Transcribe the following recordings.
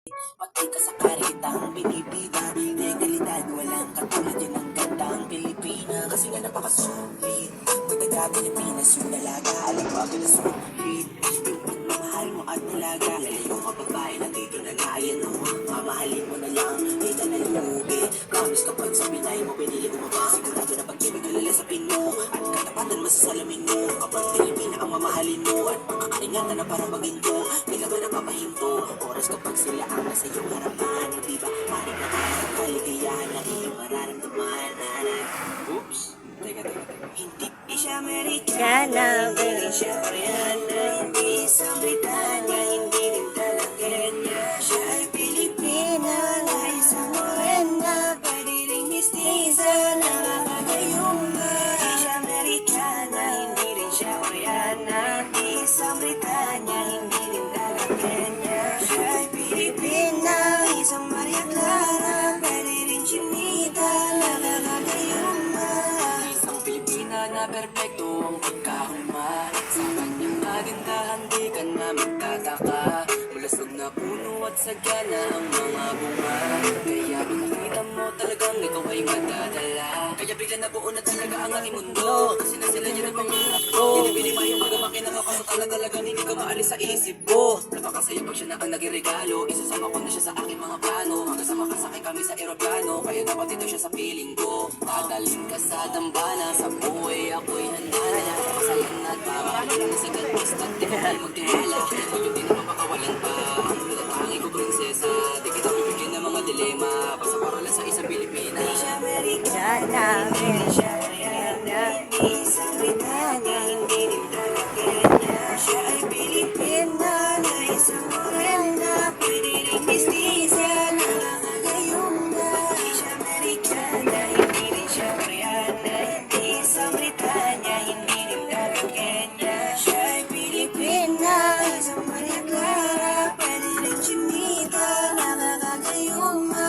Pati ka sa karitang binibida, legalidad, walang katulad yan ang gandang Pilipina. Kasi nga napaka-solid, pag taga-Pilipinas yung dalaga, alam mo agad na solid. Yung pagmamahal mo at nalaga, yung mga babae na dito na nga, ayan o, mamahalin mo na lang, di ka na lumugi. Promise kapag sa Pinay mo, pinili mo ba, sigurado na pag-ibig alalasapin mo, at katapatan masasalamin mo, kapag Pilipina ang mamahalin mo, at makakaingatan na para maging ko, di ka ba napapahinto, oras kapag sila ang nasa iyong harapan, di ba, maring na tayo sa kaligayahan na iyong mararamdaman. Oops, teka. Hindi siya Amerikana, hindi siya Koreana, hindi sa Britanya, hindi rin talaga niya. Siya ay Pilipina, na isang morena, pwede rin mestiza, nakakagayuma. Hindi siya Amerikana, hindi rin siya Koreana, hindi sa Britanya, hindi rin talaga niya. Siya ay Pilipina, isang Maria Clara, pwede rin chinita, nakakagayuma. Isang Pilipina na perpekto ang pagkahuma, sa kanyang kagandahan di ka na magtataka. Malasog na puno at sagana ang mga bunga, kaya pinakita mo talagang ikaw ay madadala. Kaya bigla na buo na talaga ang aking mundo, kasi na sila yun ang pangarap ko. Pinipili pa yung pagamakin na kapasok na talagang hindi ka maalis sa isip ko. Napakasaya pag siya na ang nagregalo, isasama ko na siya sa aking mga plano, hanggang sa makasakay kami sa aeroplano, kaya dapat dito siya sa piling ko. Dadalhin ka sa dambana, sa buhay ako'y handa na, kasalan at mamahalin na sa gantos at di ka tayo magtiwala. Ngayon di naman makawalan pa, ang tinatangi ko prinsesa, di kita bibigyan ng mga dilema, basta para lang sa isang Pilipina. Hindi siya Amerikana, hindi siya Koreana, hindi sa Britanya, hindi rin talaga niya. Siya ay Pilipina, na isang morena, pwede rin mestiza, nakakagayuma. Hindi siya Amerikana, hindi rin siya Koreana, hindi sa Britanya, hindi rin talaga niya. Siya ay Pilipina, isang Maria Clara, pwede rin chinita, nakakagayuma.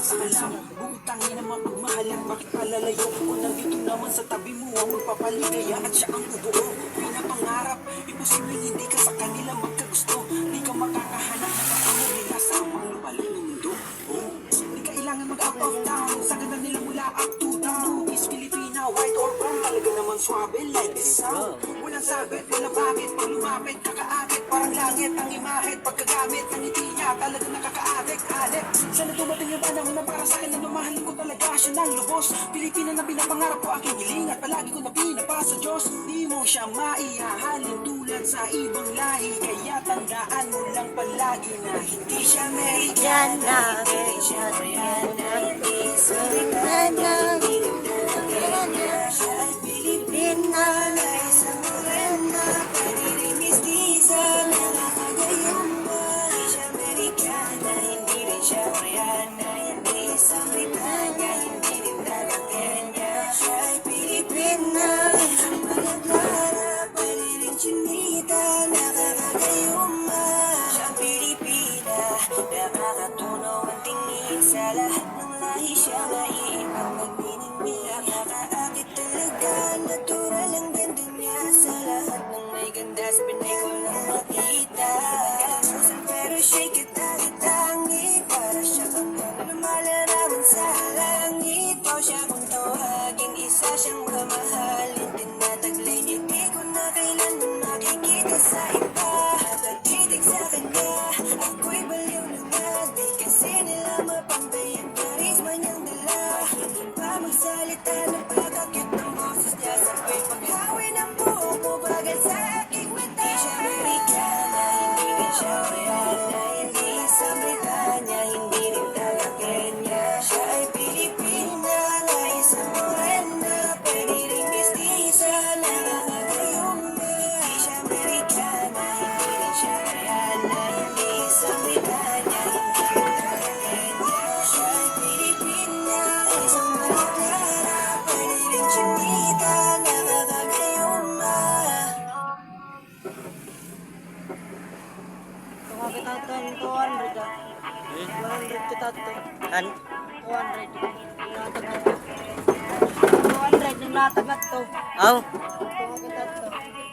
Sa alam, bumutangin ang mapagmahalan, bakit palalayo ko? Nandito naman sa tabi mo ang magpapaligaya at siya ang bubuo. Pinapangarap, imposibleng hindi ka sa kanila magkagusto. Di ka makakahanap na katulad nila sa mga lupaling ng mundo. Oh, di kailangan mag-up of town, sa ganda nila mula up to down. Is Filipina, white or brown, talaga naman swabe like this sound. Walang sabit, wala bakit, pag lumapit, kakaakit, parang langit ang imahit, pagkagamit ng ngiti niya, talaga nakaka-addict. Sana dumating yung panahon na para sa akin na mamahalin ko talaga siya ng lubos. Pilipina na pinapangarap ko aking hiling at palagi ko na pinapa sa Diyos. Di mo siya maihahalin tulad sa ibang lahi, kaya tandaan mo lang palagi na hindi siya Amerikana, hindi siya Koreana, hindi sa Britanya, hindi rin talaga niya. Siya ay Pilipina, na isang morena, pwede rin mestiza, nakakagayuma. Hindi siya Amerikana, hindi rin siya Koreana, hindi sa Britanya, hindi rin talaga niya. Siya ay Pilipina, isang Maria Clara, pwede rin chinita, nakakagayuma. Siya ang Pilipina, nakakatunaw ang tingin, sa lahat ng lahi siya maiibang nagniningning. Nakakaakit talaga, natural ang ganda niya, sa lahat ng may ganda sa Pinay ko lang makita. Kalamusan pero siya'y kitang-tangi, para siya kang lumalarawan sa langit. O siya kung tawagin, isa siyang mamahalin, tinataglay niya, di ko na kailanman makikita sa iba. Nakatitig sa kanya, ako'y baliw na nga, di kasi nila mapantay ang karisma niyang dala. Hindi pa magsalita, napakakit ng boses niya, sabay paghawi ng buhok mo, bagal sa aking mata. Di siya Amerikana, hindi rin siya Koreana, hindi sa Britanya, hindi rin talaga niya. Siya ay Pilipina, na isang morena, pwede rin mestiza, nakakagayuma. Di siya Amerikana, hindi rin siya Koreana, hindi sa Britanya, hindi rin talaga niya. Siya ay Pilipina, isang Maria Clara, pwede rin chinita, nakakagayuma. Kita 200 ah. 200 kita to. Kan? 200. Natag na to. 200 yung natag na to. Aw, Kita to.